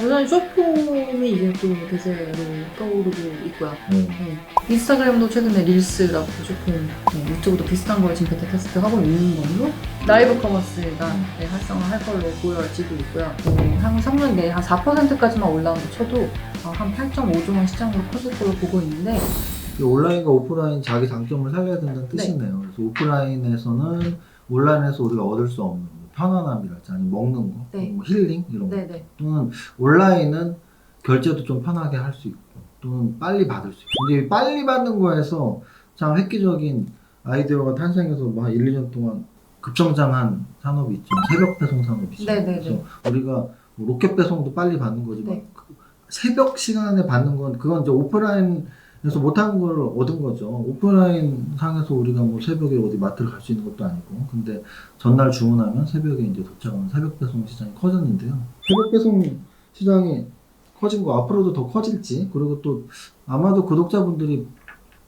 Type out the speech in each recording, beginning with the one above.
우선 쇼폼이 이제 또 대세로 떠오르고 있고요. 네. 인스타그램도 최근에 릴스라고 쇼폼, 유튜브도 비슷한 걸 지금 베타 테스트 하고 있는 걸로 라이브 커머스가 활성화할 걸로 보여지고 있고요. 한 3년 내에 한 4%까지만 올라온다 쳐도 한 8.5조 원 시장으로 커질 걸로 보고 있는데 온라인과 오프라인 자기 장점을 살려야 된다는 뜻이네요. 그래서 오프라인에서는 온라인에서 우리가 얻을 수 없는 편안함이랄지 아니면 먹는 거, 뭐 힐링 이런 거 또는 온라인은 결제도 좀 편하게 할 수 있고 또는 빨리 받을 수 있고 근데 빨리 받는 거에서 참 획기적인 아이디어가 탄생해서 한 1, 2년 동안 급성장한 산업이 있죠. 새벽 배송 산업이죠. 그래서 우리가 뭐 로켓 배송도 빨리 받는 거지만 새벽 시간에 받는 건 그건 이제 오프라인에서 못하는 걸 얻은 거죠. 오프라인 상에서 우리가 뭐 새벽에 어디 마트를 갈 수 있는 것도 아니고 근데 전날 주문하면 새벽에 이제 도착하는 새벽 배송 시장이 커졌는데요. 새벽 배송 시장이 커진 거 앞으로도 더 커질지 그리고 또 아마도 구독자분들이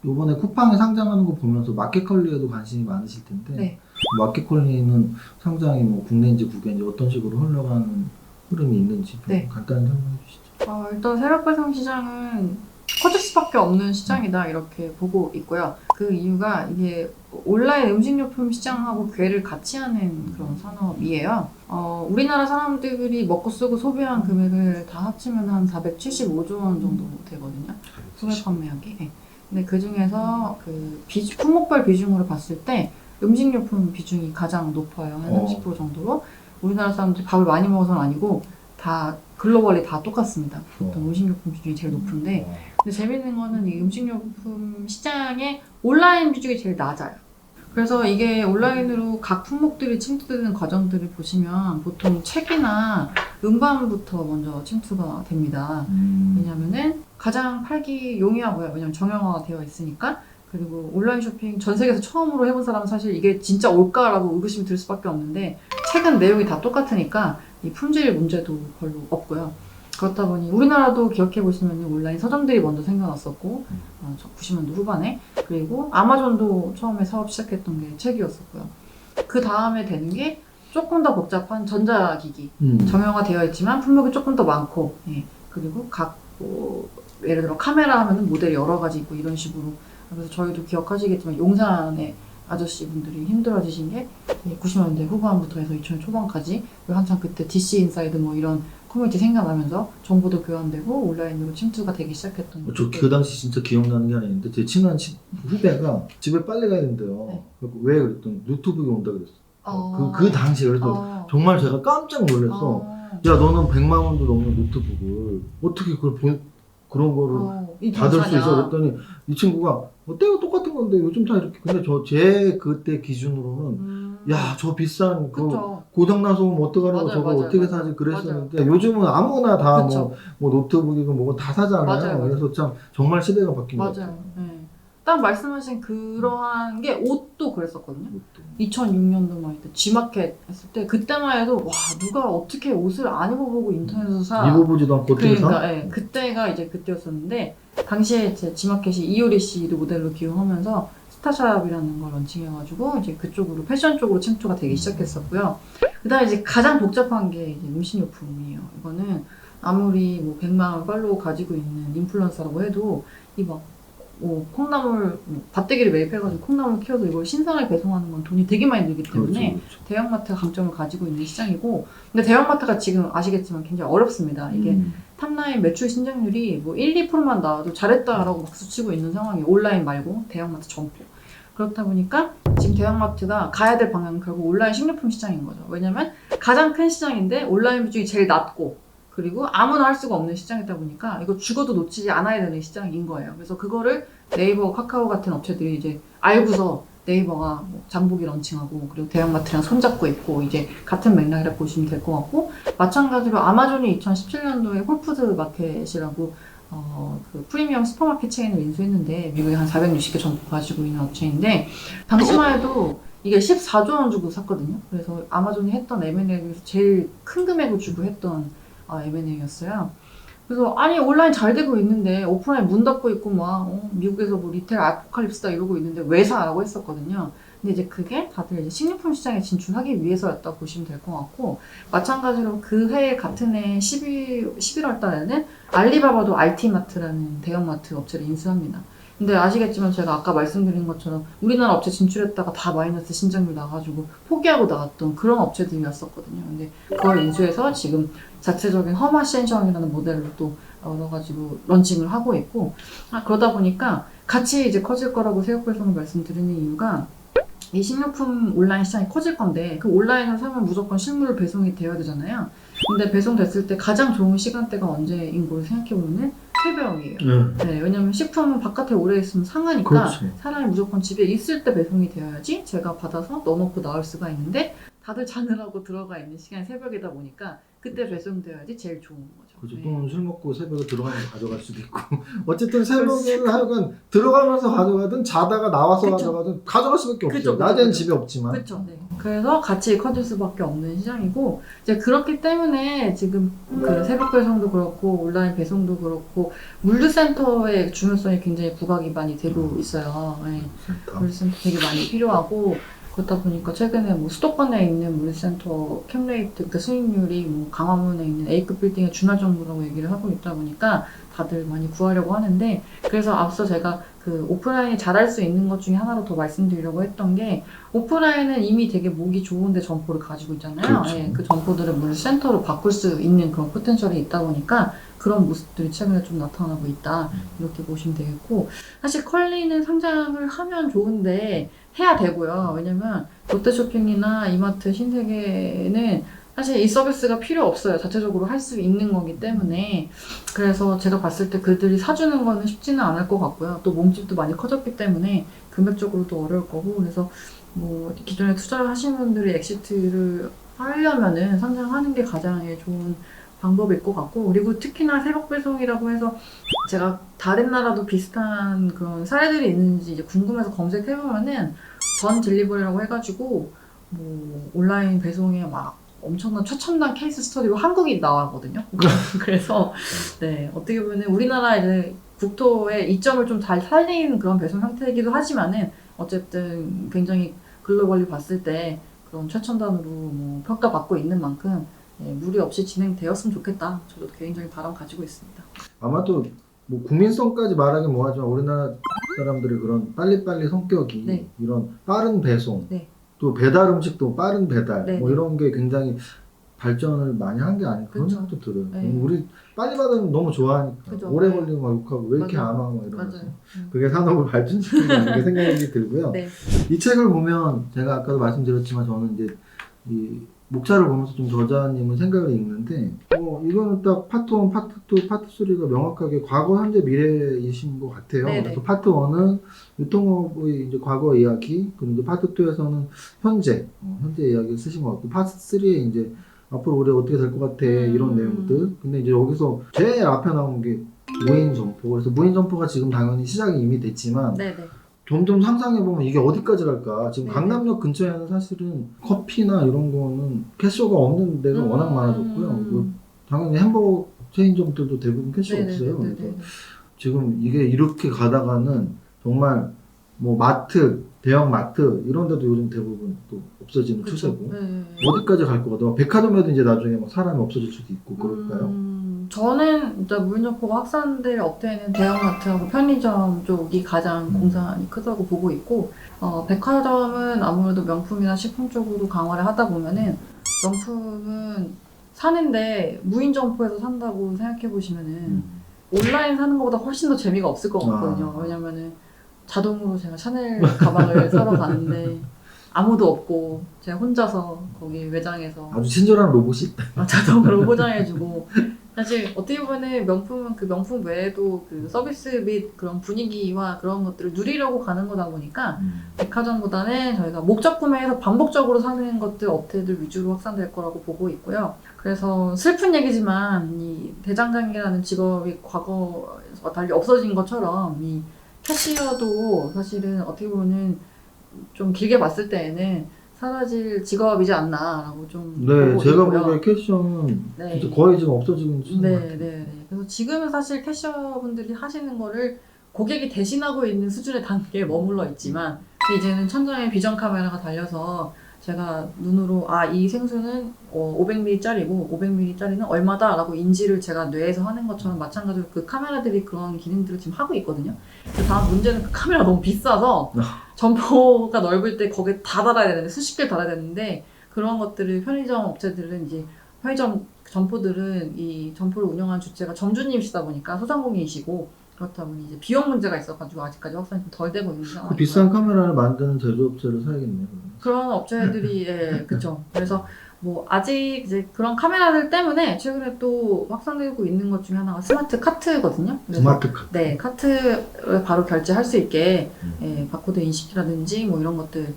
이번에 쿠팡이 상장하는 거 보면서 마켓컬리에도 관심이 많으실 텐데 마켓컬리는 상장이 뭐 국내인지 국외인지 어떤 식으로 흘러가는 흐름이 있는지 좀 간단히 설명해 주시죠. 일단 새벽 배송 시장은 커질 수밖에 없는 시장이다 이렇게 보고 있고요. 그 이유가 이게 온라인 음식료품 시장하고 궤를 같이 하는 그런 산업이에요. 우리나라 사람들이 먹고 쓰고 소비한 금액을 다 합치면 한 475조 원 정도 되거든요. 소매 판매액이. 근데 그 중에서 그 품목별 비중으로 봤을 때 음식료품 비중이 가장 높아요. 한 30% 정도로. 우리나라 사람들이 밥을 많이 먹어서는 아니고 다 글로벌리 다 똑같습니다. 보통 음식료품 비중이 제일 높은데 근데 재밌는 거는 이 음식료품 시장의 온라인 비중이 제일 낮아요. 그래서 이게 온라인으로 각 품목들이 침투되는 과정들을 보시면 보통 책이나 음반부터 먼저 침투가 됩니다. 왜냐면은 가장 팔기 용이하고요. 왜냐면 정형화가 되어 있으니까. 그리고 온라인 쇼핑 전 세계에서 처음으로 해본 사람은 사실 이게 진짜 올까라고 의구심이 들 수밖에 없는데 책은 내용이 다 똑같으니까 이 품질 문제도 별로 없고요. 그렇다 보니 우리나라도 기억해 보시면 온라인 서점들이 먼저 생겨났었고 90년대 후반에 그리고 아마존도 처음에 사업 시작했던 게 책이었었고요. 그 다음에 되는 게 조금 더 복잡한 전자기기 정형화 되어 있지만 품목이 조금 더 많고 그리고 각 예를 들어 카메라 하면은 모델이 여러 가지 있고 이런 식으로 그래서 저희도 기억하시겠지만 용산의 아저씨 분들이 힘들어지신 게 90년대 후반부터 해서 2000년 초반까지 한창 그때 DC 인사이드 뭐 이런 커뮤니티 생겨나면서 정보도 교환되고 온라인으로 침투가 되기 시작했던 저 그 당시 진짜 기억나는 게 하나 있는데 제 친한 후배가 집에 빨리 가야 된대요. 왜 그랬더니 노트북이 온다 그랬어. 그 당시에 그래서 정말 제가 깜짝 놀랐어. 야 너는 100만 원도 넘는 노트북을 어떻게 그런 거를 받을 수 있어? 그랬더니 이 친구가 때가 똑같은 건데 요즘 다 이렇게 근데 제 그때 기준으로는 야 저 비싼 그 고장나서 오면 어떡하라고 저거 어떻게 사지 그랬었는데 요즘은 아무나 다 뭐 노트북이고 뭐고 다 사잖아요. 그래서 참 정말 시대가 바뀐 것 같아요. 딱 말씀하신 그러한 게 옷도 그랬었거든요. 2006년도 막 이때 G마켓 했을 때 그때만 해도 와 누가 어떻게 옷을 안 입어보고 인터넷에서 사 입어보지도 않고 어떻게 사? 그때가 이제 그때였었는데 당시에 제 G마켓이 이효리 씨도 모델로 기용하면서 스타샵이라는 걸 런칭해가지고 이제 그쪽으로 패션 쪽으로 침투가 되기 시작했었고요. 그다음에 이제 가장 복잡한 게 이제 음식료품이에요. 이거는 아무리 뭐 100만 원 팔로워 가지고 있는 인플루언서라고 해도 콩나물 밭대기를 매입해가지고 콩나물 키워서 이걸 신선하게 배송하는 건 돈이 되게 많이 들기 때문에 대형마트가 강점을 가지고 있는 시장이고 근데 대형마트가 지금 아시겠지만 굉장히 어렵습니다. 이게 탑라인 매출 신장률이 뭐 1, 2%만 나와도 잘했다라고 박수치고 있는 상황이 온라인 말고 대형마트 전부. 그렇다 보니까 지금 대형마트가 가야 될 방향은 결국 온라인 식료품 시장인 거죠. 왜냐면 가장 큰 시장인데 온라인 비중이 제일 낮고 그리고 아무나 할 수가 없는 시장이다 보니까 이거 죽어도 놓치지 않아야 되는 시장인 거예요. 그래서 그거를 네이버, 카카오 같은 업체들이 이제 알고서 네이버가 뭐 장보기 런칭하고 그리고 대형마트랑 손잡고 있고 이제 같은 맥락이라 보시면 될 것 같고 마찬가지로 아마존이 2017년도에 홀푸드 마켓이라고 그 프리미엄 슈퍼마켓 체인을 인수했는데 미국에 한 460개 점포 가지고 있는 업체인데 당시만 해도 이게 14조 원 주고 샀거든요. 그래서 아마존이 했던 M&A 중에서 제일 큰 금액을 주고 했던 M&A였어요. 그래서 아니 온라인 잘 되고 있는데 오프라인 문 닫고 있고 막 미국에서 뭐 리테일 아포칼립스다 이러고 있는데 왜 사라고 했었거든요. 근데 이제 그게 다들 이제 식료품 시장에 진출하기 위해서였다고 보시면 될 것 같고 마찬가지로 그 해 같은 해 11월 달에는 알리바바도 RT마트라는 대형마트 업체를 인수합니다. 근데 아시겠지만 제가 아까 말씀드린 것처럼 우리나라 업체 진출했다가 다 마이너스 신장률 나가지고 포기하고 나갔던 그런 업체들이었었거든요. 근데 그걸 인수해서 지금 자체적인 허마센션이라는 모델로 또 얻어가지고 런칭을 하고 있고 그러다 보니까 같이 이제 커질 거라고 새우깡배송을 말씀드리는 이유가 이 식료품 온라인 시장이 커질 건데 그 온라인을 사면 무조건 실물 배송이 되어야 되잖아요. 근데 배송됐을 때 가장 좋은 시간대가 언제인 걸 생각해보면 새벽이에요. 네, 왜냐면 식품은 바깥에 오래 있으면 상하니까 그렇죠. 사람이 무조건 집에 있을 때 배송이 되어야지 제가 받아서 넣어놓고 나올 수가 있는데 다들 자느라고 들어가 있는 시간이 새벽이다 보니까 그때 배송되어야지 제일 좋은 거죠. 그렇죠. 네. 또는 술 먹고 새벽에 들어가면서 가져갈 수도 있고 어쨌든 새벽에는 하여간 들어가면서 가져가든 자다가 나와서 그쵸. 가져가든 가져갈 수밖에 없죠. 그쵸, 그쵸, 낮에는 그쵸. 집에 없지만. 그렇죠. 네. 그래서 같이 커질 수밖에 없는 시장이고 이제 그렇기 때문에 지금 그 새벽 배송도 그렇고 온라인 배송도 그렇고 물류센터의 중요성이 굉장히 부각이 많이 되고 있어요. 네. 물류센터 되게 많이 필요하고 그렇다 보니까 최근에 뭐 수도권에 있는 물류센터 캡레이트, 그러니까 수익률이 뭐 강화문에 있는 A급 빌딩에 준할 정도라고 얘기를 하고 있다 보니까 다들 많이 구하려고 하는데 그래서 앞서 제가 그 오프라인이 잘할 수 있는 것 중에 하나로 더 말씀드리려고 했던 게 오프라인은 이미 되게 목이 좋은데 점포를 가지고 있잖아요. 그렇죠. 예, 그 점포들을 물류센터로 바꿀 수 있는 그런 포텐셜이 있다 보니까 그런 모습들이 최근에 좀 나타나고 있다 이렇게 보시면 되겠고 사실 컬리는 상장을 하면 좋은데 해야 되고요. 왜냐면 롯데쇼핑이나 이마트, 신세계는 사실 이 서비스가 필요 없어요. 자체적으로 할 수 있는 거기 때문에. 그래서 제가 봤을 때 그들이 사주는 거는 쉽지는 않을 것 같고요. 또 몸집도 많이 커졌기 때문에 금액적으로도 어려울 거고. 그래서 뭐 기존에 투자를 하신 분들이 엑시트를 하려면은 상장하는 게 가장 좋은 방법일 것 같고. 그리고 특히나 새벽 배송이라고 해서 제가 다른 나라도 비슷한 그런 사례들이 있는지 이제 궁금해서 검색해보면은 전 딜리버리라고 해가지고 뭐 온라인 배송에 막 엄청난 최첨단 케이스 스터디로 한국이 나왔거든요. 그래서 네 어떻게 보면 우리나라 이제 국토의 이점을 좀 잘 살리는 그런 배송 형태이기도 하지만은 어쨌든 굉장히 글로벌리 봤을 때 그런 최첨단으로 뭐 평가받고 있는 만큼 무리 없이 진행되었으면 좋겠다. 저도 굉장히 바람 가지고 있습니다. 아마도 뭐 국민성까지 말하긴 뭐하지만 우리나라 사람들의 그런 빨리빨리 성격이 네. 이런 빠른 배송 네. 또 배달 음식도 빠른 배달 네. 뭐 이런 게 굉장히 발전을 많이 한 게 아닐까 그런 그쵸. 생각도 들어요. 네. 우리 빨리 받으면 너무 좋아하니까 그죠. 오래 네. 걸리고 막 욕하고 왜 이렇게 맞아요. 안 와? 막 이러면서 맞아요. 그게 산업을 발전시키는 게 아닌가 생각이 들고요. 네. 이 책을 보면 제가 아까도 말씀드렸지만 저는 이제 이 목차를 보면서 좀 저자님의 생각을 읽는데 이거는 딱 파트 1, 파트 2, 파트 3가 명확하게 과거, 현재, 미래이신 것 같아요. 네네. 그래서 파트 1은 유통업의 이제 과거 이야기, 그리고 이제 파트 2에서는 현재 이야기를 쓰신 것 같고, 파트 3에 이제 앞으로 우리 어떻게 될 것 같아 이런 내용들. 근데 이제 여기서 제일 앞에 나온 게 무인 점포. 그래서 무인 점포가 지금 당연히 시작이 이미 됐지만 네네. 점점 상상해보면 이게 어디까지 갈까? 지금 네. 강남역 근처에는 사실은 커피나 이런 거는 캐쇼가 없는 데가 워낙 많아졌고요. 그리고 당연히 햄버거 체인점들도 대부분 캐쇼 없어요. 그래서 지금 이게 이렇게 가다가는 정말 뭐 마트, 대형 마트 이런 데도 요즘 대부분 또 없어지는 추세고 어디까지 갈 것 같아요? 백화점에도 이제 나중에 막 사람이 없어질 수도 있고 그럴까요? 저는 일단 무인점포가 확산될 업체는 대형마트하고 편의점 쪽이 가장 공산이 크다고 보고 있고 백화점은 아무래도 명품이나 식품 쪽으로 강화를 하다 보면은 명품은 사는데 무인점포에서 산다고 생각해 보시면은 온라인 사는 것보다 훨씬 더 재미가 없을 것 같거든요. 왜냐면은 자동으로 제가 샤넬 가방을 사러 가는데 아무도 없고 제가 혼자서 거기 매장에서 아주 친절한 로봇이 자동으로 포장해주고 사실 어떻게 보면 명품은 그 명품 외에도 그 서비스 및 그런 분위기와 그런 것들을 누리려고 가는 거다 보니까 백화점보다는 저희가 목적 구매해서 반복적으로 사는 것들 업체들 위주로 확산될 거라고 보고 있고요. 그래서 슬픈 얘기지만 이 대장장이라는 직업이 과거와 달리 없어진 것처럼 이 캐시어도 사실은 어떻게 보면 좀 길게 봤을 때에는 사라질 직업이지 않나라고 좀 네, 보고 제가 있고요. 보기에 캐셔는 네. 진짜 거의 지금 없어지고 있는 것 같아요. 네. 그래서 지금은 사실 캐셔분들이 하시는 거를 고객이 대신하고 있는 수준의 단계에 머물러 있지만 이제는 천장에 비전 카메라가 달려서 제가 눈으로 이 생수는 500ml짜리고 500ml짜리는 얼마다 라고 인지를 제가 뇌에서 하는 것처럼 마찬가지로 그 카메라들이 그런 기능들을 지금 하고 있거든요. 다만 문제는 그 카메라가 너무 비싸서 점포가 넓을 때 거기에 다 달아야 되는데 수십 개 달아야 되는데 그런 것들을 편의점 업체들은 이제 편의점 점포들은 이 점포를 운영하는 주체가 점주님이시다 보니까 소상공인이시고 그렇다 보니 이제 비용 문제가 있어가지고 아직까지 확산이 좀 덜 되고 있는 상황이고요. 그 비싼 카메라를 만드는 제조업체를 사야겠네요. 그런 업체들이 그렇죠. 그래서 뭐 아직 이제 그런 카메라들 때문에 최근에 또 확산되고 있는 것 중에 하나가 스마트 카트거든요. 스마트 카트. 네, 카트를 바로 결제할 수 있게 바코드 인식이라든지 뭐 이런 것들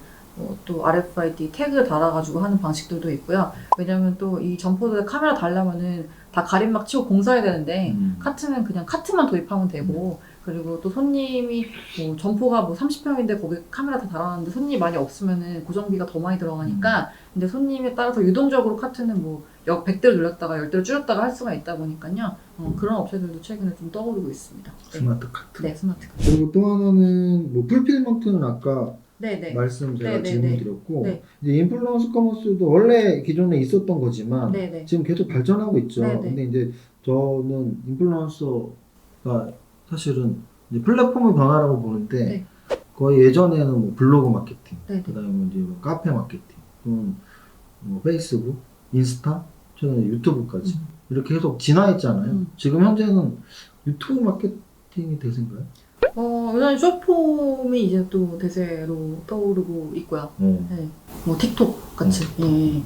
또 RFID 태그 달아가지고 하는 방식들도 있고요. 왜냐면 또 이 점포들 카메라 달려면은 다 가림막 치고 공사해야 되는데 카트는 그냥 카트만 도입하면 되고 그리고 또 손님이 뭐 점포가 뭐 30평인데 거기 카메라 다 달아놨는데 손님이 많이 없으면은 고정비가 더 많이 들어가니까 근데 손님에 따라서 유동적으로 카트는 뭐 100대를 늘렸다가 10대를 줄였다가 할 수가 있다 보니까요. 그런 업체들도 최근에 좀 떠오르고 있습니다. 네. 스마트 카트. 네, 스마트 카트. 그리고 또 하나는 뭐 풀필먼트는 아까 네네. 말씀 제가 네네네. 질문 드렸고 네. 이제 인플루언서 커머스도 원래 기존에 있었던 거지만 네네. 지금 계속 발전하고 있죠. 네네. 근데 이제 저는 인플루언서가 사실은 이제 플랫폼의 변화라고 보는데 네. 거의 예전에는 뭐 블로그 마케팅, 네네. 그다음에 이제 뭐 카페 마케팅, 또는 뭐 페이스북, 인스타, 최근에 유튜브까지 이렇게 계속 진화했잖아요. 지금 현재는 유튜브 마케팅이 대세인가요? 요즘 숏폼이 이제 또 대세로 떠오르고 있고요. 네. 뭐 틱톡 같이. 예.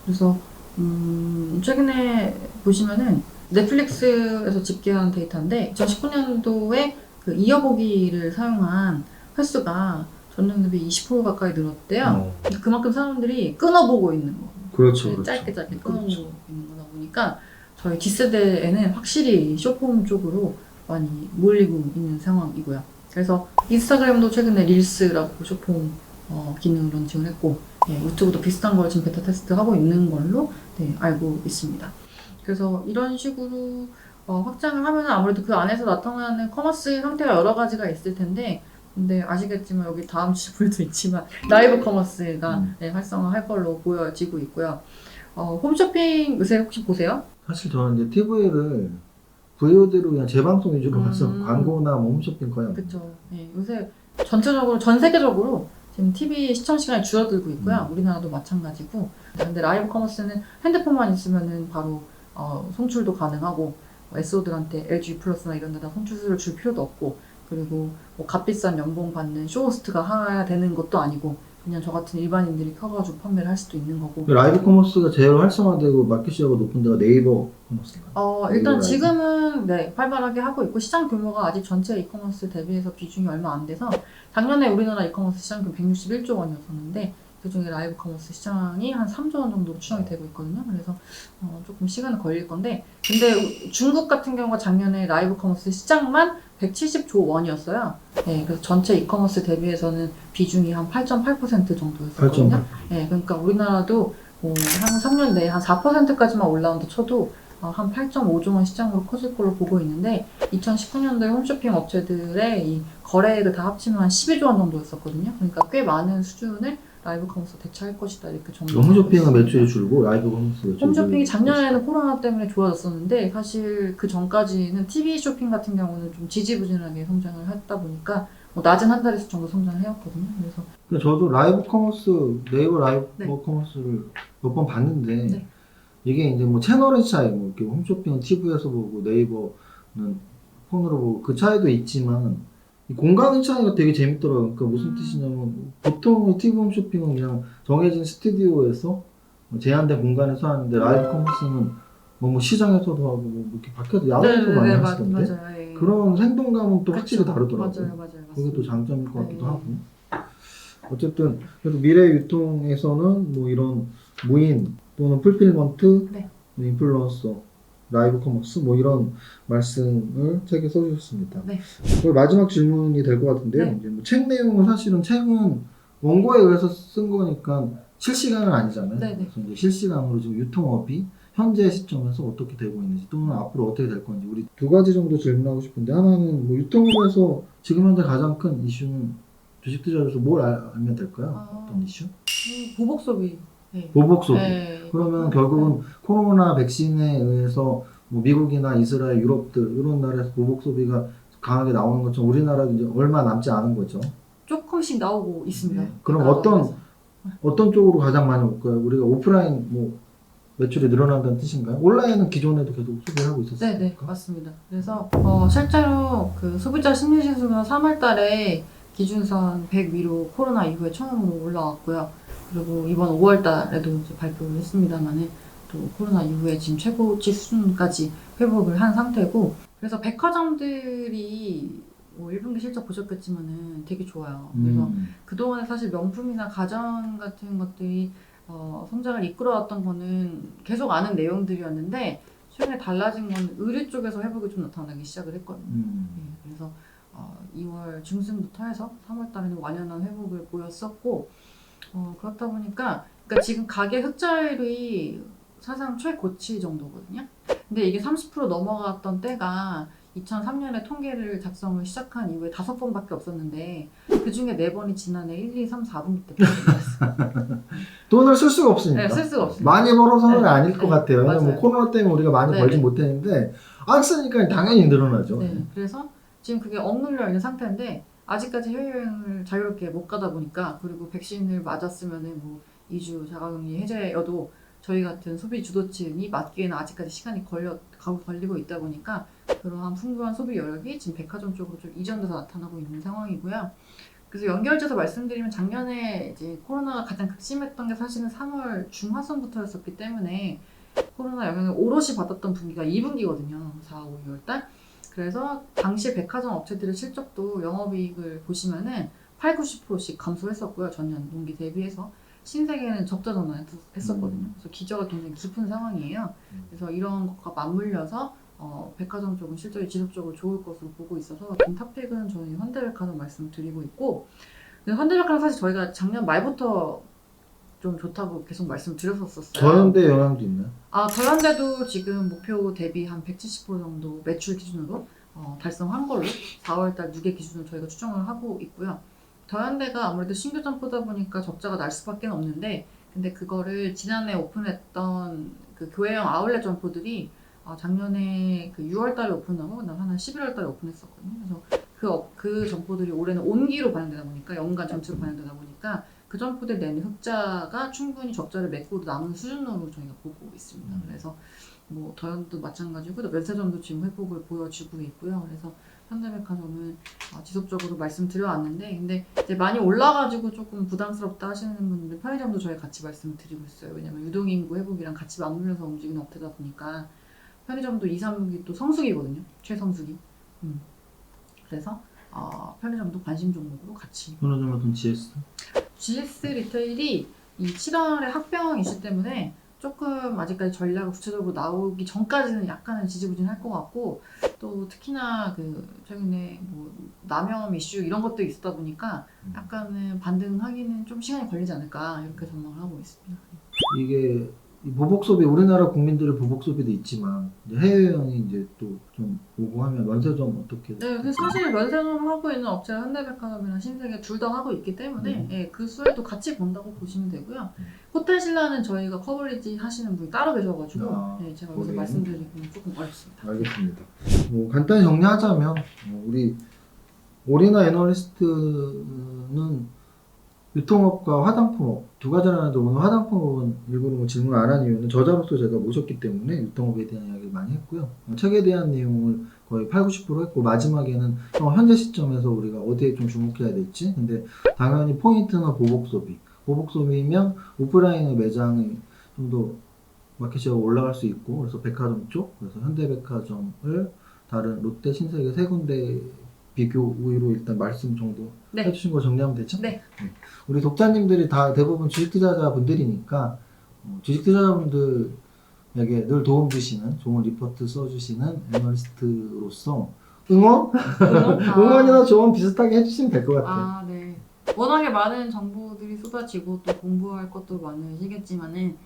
그래서 최근에 보시면은 넷플릭스에서 집계한 데이터인데 2019년도에 그 이어보기를 사용한 횟수가 전년 대비 20% 가까이 늘었대요. 그만큼 사람들이 끊어보고 있는 거. 그렇죠. 네, 그렇죠. 짧게 끊어보고 있는 거다 보니까 저희 D세대에는 확실히 숏폼 쪽으로 많이 몰리고 있는 상황이고요. 그래서 인스타그램도 최근에 릴스라고 숏폼 기능을 런칭을 했고 유튜브도 비슷한 걸 지금 베타 테스트하고 있는 걸로 알고 있습니다. 그래서 이런 식으로 확장을 하면 아무래도 그 안에서 나타나는 커머스 형태가 여러 가지가 있을 텐데 근데 아시겠지만 여기 다음 지불도 있지만 라이브 커머스가 활성화할 걸로 보여지고 있고요. 홈쇼핑 요새 혹시 보세요? 사실 저는 이제 TV를 VOD로 그냥 재방송 위주로 봐서 광고나 뭐 홈쇼핑 거의 그렇죠. 요새 전체적으로 전 세계적으로 지금 TV 시청 시간이 줄어들고 있고요. 우리나라도 마찬가지고. 근데 라이브 커머스는 핸드폰만 있으면은 바로 송출도 가능하고 SO들한테 LG 플러스나 이런 데다 송출수를 줄 필요도 없고 그리고 뭐 값비싼 연봉 받는 쇼호스트가 해야 되는 것도 아니고 그냥 저 같은 일반인들이 켜가지고 판매를 할 수도 있는 거고. 라이브 커머스가 제일 활성화되고 마켓시어가 높은 데가 네이버 커머스인가요? 일단 지금은 활발하게 하고 있고 시장 규모가 아직 전체 이커머스 대비해서 비중이 얼마 안 돼서 작년에 우리나라 이커머스 시장 규모 161조 원이었었는데 그중에 라이브 커머스 시장이 한 3조 원 정도로 추정이 되고 있거든요. 그래서 조금 시간은 걸릴 건데 근데 중국 같은 경우가 작년에 라이브 커머스 시장만 170조 원이었어요. 그래서 전체 이커머스 대비해서는 비중이 한 8.8% 정도였거든요. 그러니까 우리나라도 한 3년 내에 한 4%까지만 올라온다 쳐도 한 8.5조 원 시장으로 커질 걸로 보고 있는데 2019년도에 홈쇼핑 업체들의 이 거래액을 다 합치면 한 12조 원 정도였었거든요. 그러니까 꽤 많은 수준을 라이브 커머스가 대체할 것이다 이렇게 정도. 홈쇼핑은 매출이 줄고 라이브 커머스 홈쇼핑이 작년에는 코로나 때문에 좋아졌었는데 사실 그 전까지는 TV 쇼핑 같은 경우는 좀 지지부진하게 성장을 했다 보니까 뭐 낮은 한 달에서 정도 성장을 해왔거든요. 그래서 저도 라이브 커머스 네이버 라이브 커머스를 몇 번 봤는데 이게 이제 뭐 채널의 차이, 뭐 이렇게 홈쇼핑은 TV에서 보고 네이버는 폰으로 보고 그 차이도 있지만 이 공간의 차이가 되게 재밌더라고요. 그러니까 무슨 뜻이냐면 보통 TV 홈쇼핑은 그냥 정해진 스튜디오에서 제한된 공간에서 하는데 라이브 커머스는 뭐 시장에서도 하고 뭐 이렇게 밖에서 야외에서 많이 하시던데 그런 생동감은 또 확실히 다르더라고요. 맞아요. 그게 또 장점일 것 같기도 하고. 어쨌든 그래도 미래 유통에서는 뭐 이런 무인 또는 풀필먼트, 인플루언서, 라이브 커머스 뭐 이런 말씀을 책에 써주셨습니다. 그리고 마지막 질문이 될 것 같은데요. 이제 뭐 책 내용은 사실은 책은 원고에 의해서 쓴 거니까 실시간은 아니잖아요. 네네. 그래서 이제 실시간으로 지금 유통업이 현재 시점에서 어떻게 되고 있는지 또는 앞으로 어떻게 될 건지 우리 두 가지 정도 질문하고 싶은데 하나는 뭐 유통업에서 지금 현재 가장 큰 이슈는 주식 투자에서 뭘 알면 될까요? 어떤 이슈? 보복 소비. 네. 보복 소비. 네. 그러면 결국은 코로나 백신에 의해서 뭐 미국이나 이스라엘, 유럽들 이런 나라에서 보복 소비가 강하게 나오는 것처럼 우리나라도 이제 얼마 남지 않은 거죠. 조금씩 나오고 있습니다. 네. 그럼 어떤 쪽으로 가장 많이 올까요? 우리가 오프라인 뭐 매출이 늘어난다는 뜻인가요? 온라인은 기존에도 계속 소비를 하고 있었어요. 네네, 맞습니다. 그래서 실제로 그 소비자 심리지수가 3월달에 기준선 100 위로 코로나 이후에 처음으로 올라왔고요. 그리고 이번 5월달에도 이제 발표를 했습니다만은 또 코로나 이후에 지금 최고치 수준까지 회복을 한 상태고, 그래서 백화점들이 뭐 1분기 실적 보셨겠지만은 되게 좋아요. 그래서 그동안에 사실 명품이나 가전 같은 것들이 성장을 이끌어왔던 거는 계속 아는 내용들이었는데, 최근에 달라진 건 의류 쪽에서 회복이 좀 나타나기 시작을 했거든요. 네, 그래서 2월 중순부터 해서 3월 달에는 완연한 회복을 보였었고, 그렇다 보니까 그러니까 지금 가계 흑자율이 사상 최고치 정도거든요. 근데 이게 30% 넘어갔던 때가 2003년에 통계를 작성을 시작한 이후에 5번밖에 없었는데 그 중에 4번이 지난해 1, 2, 3, 4분기 때 발생했어요. 돈을 쓸 수가 없으니까. 네, 쓸 수가 없습니다. 많이 벌어서는 네, 아닐 것 같아요. 왜냐면 맞아요. 뭐 코로나 때문에 우리가 많이 네, 벌지 네. 못했는데 안 쓰니까 당연히 늘어나죠. 네, 그래서 지금 그게 억눌려 있는 상태인데 아직까지 해외여행을 자유롭게 못 가다 보니까, 그리고 백신을 맞았으면은 뭐 2주 자가격리 해제여도 저희 같은 소비 주도층이 맞기에는 아직까지 시간이 걸리고 있다 보니까 그러한 풍부한 소비 여력이 지금 백화점 쪽으로 좀 이전돼서 나타나고 있는 상황이고요. 그래서 연결돼서 말씀드리면 작년에 이제 코로나가 가장 극심했던 게 사실은 3월 중하순부터였었기 때문에 코로나 영향을 오롯이 받았던 분기가 2분기거든요. 4, 5, 6월달. 그래서 당시 백화점 업체들의 실적도 영업이익을 보시면은 8, 90%씩 감소했었고요. 전년 동기 대비해서. 신세계는 적자 전환했었거든요. 그래서 기저가 굉장히 깊은 상황이에요. 그래서 이런 것과 맞물려서 백화점 쪽은 실적이 지속적으로 좋을 것으로 보고 있어서 지금 탑픽은 저희 현대백화점 말씀을 드리고 있고, 근데 현대백화점 사실 저희가 작년 말부터 좀 좋다고 계속 말씀드렸었어요. 저연대 영향도 있나요? 저현대도 지금 목표 대비 한 170% 정도 매출 기준으로 달성한 걸로 4월달 누계 기준으로 저희가 추정을 하고 있고요. 더현대가 아무래도 신규 점포다 보니까 적자가 날 수밖에 없는데, 근데 그거를 지난해 오픈했던 그 교회형 아울렛 점포들이 작년에 그 6월달에 오픈하고 한 11월달에 오픈했었거든요. 그래서 그 점포들이 올해는 온기로 반영되다 보니까 연간 전체로 반영되다 보니까 그 점포들 내는 흑자가 충분히 적자를 메꾸고 남은 수준으로 저희가 보고 있습니다. 그래서 뭐 더현도 마찬가지고 면세점도 지금 회복을 보여주고 있고요. 그래서 현대백화점은 지속적으로 말씀드려왔는데, 근데 이제 많이 올라가지고 조금 부담스럽다 하시는 분들 편의점도 저희 같이 말씀드리고 있어요. 왜냐면 유동인구 회복이랑 같이 맞물려서 움직이는 업체다 보니까 편의점도 2, 3분기 또 성수기거든요. 최성수기. 그래서 편의점도 관심 종목으로 같이. 편의점 같은 GS? GS 리테일이 이 7월에 합병 이슈 때문에 조금 아직까지 전략을 구체적으로 나오기 전까지는 약간은 지지부진할 것 같고, 또 특히나 그 최근에 뭐 남염 이슈 이런 것도 있었다 보니까 약간은 반등하기는 좀 시간이 걸리지 않을까 이렇게 전망을 하고 있습니다. 이게 이 보복 소비, 우리나라 국민들의 보복 소비도 있지만 이제 해외여행이 이제 또 좀 오고 하면 면세점 어떻게? 네, 근데 사실 면세점 하고 있는 업체가 현대백화점이랑 신세계 둘 다 하고 있기 때문에 예, 그 수에도 같이 본다고 보시면 되고요. 호텔 신라는 저희가 커버리지 하시는 분이 따로 계셔가지고 예, 제가 여기서 말씀드리기는 조금 어렵습니다. 알겠습니다. 뭐 간단히 정리하자면 우리 오리나 애널리스트는 유통업과 화장품업 두 가지를 하는데 오늘 화장품업은 일부러 뭐 질문을 안 한 이유는 저자로서 제가 모셨기 때문에 유통업에 대한 이야기를 많이 했고요. 책에 대한 내용을 거의 8, 90% 했고 마지막에는 현재 시점에서 우리가 어디에 좀 주목해야 될지. 근데 당연히 포인트는 보복 소비. 보복 소비면 오프라인의 매장이 좀 더 마켓시가 올라갈 수 있고, 그래서 백화점 쪽, 그래서 현대백화점을 다른 롯데, 신세계 세 군데 비교 우위로 일단 말씀 정도 해주신 거 정리하면 되죠? 네. 우리 독자님들이 다 대부분 주식투자자분들이니까 주식투자자분들에게 늘 도움 주시는 좋은 리포트 써주시는 애널리스트로서 응원이나 조언 비슷하게 해주시면 될 것 같아요. 네. 워낙에 많은 정보들이 쏟아지고 또 공부할 것도 많으시겠지만은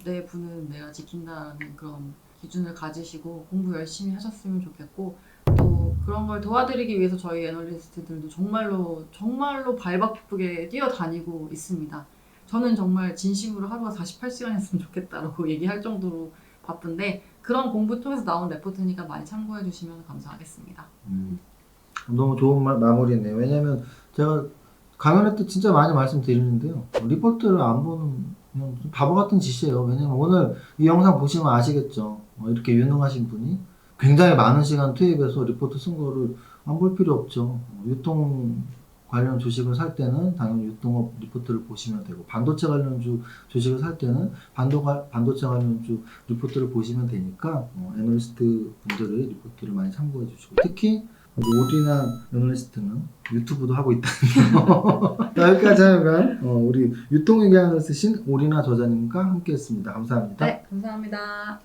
내 분은 내가 지킨다라는 그런 기준을 가지시고 공부 열심히 하셨으면 좋겠고, 또 그런 걸 도와드리기 위해서 저희 애널리스트들도 정말로 발바쁘게 뛰어다니고 있습니다. 저는 정말 진심으로 하루가 48시간이었으면 좋겠다라고 얘기할 정도로 바쁜데, 그런 공부 통해서 나온 레포트니까 많이 참고해 주시면 감사하겠습니다. 너무 좋은 마무리네요. 왜냐면 제가 강연할 때 진짜 많이 말씀드리는데요. 리포트를 안 보는 그냥 좀 바보 같은 짓이에요. 왜냐면 오늘 이 영상 보시면 아시겠죠. 이렇게 유능하신 분이 굉장히 많은 시간 투입해서 리포트 쓴 거를 안 볼 필요 없죠. 유통 관련 주식을 살 때는 당연히 유통업 리포트를 보시면 되고, 반도체 관련주 주식을 살 때는 반도체 관련주 리포트를 보시면 되니까 애널리스트 분들의 리포트를 많이 참고해 주시고, 특히 우리 오리나 애널리스트는 유튜브도 하고 있다는 거. 여기까지 하면 우리 유통위기안을 쓰신 오리나 저자님과 함께했습니다. 감사합니다. 네, 감사합니다.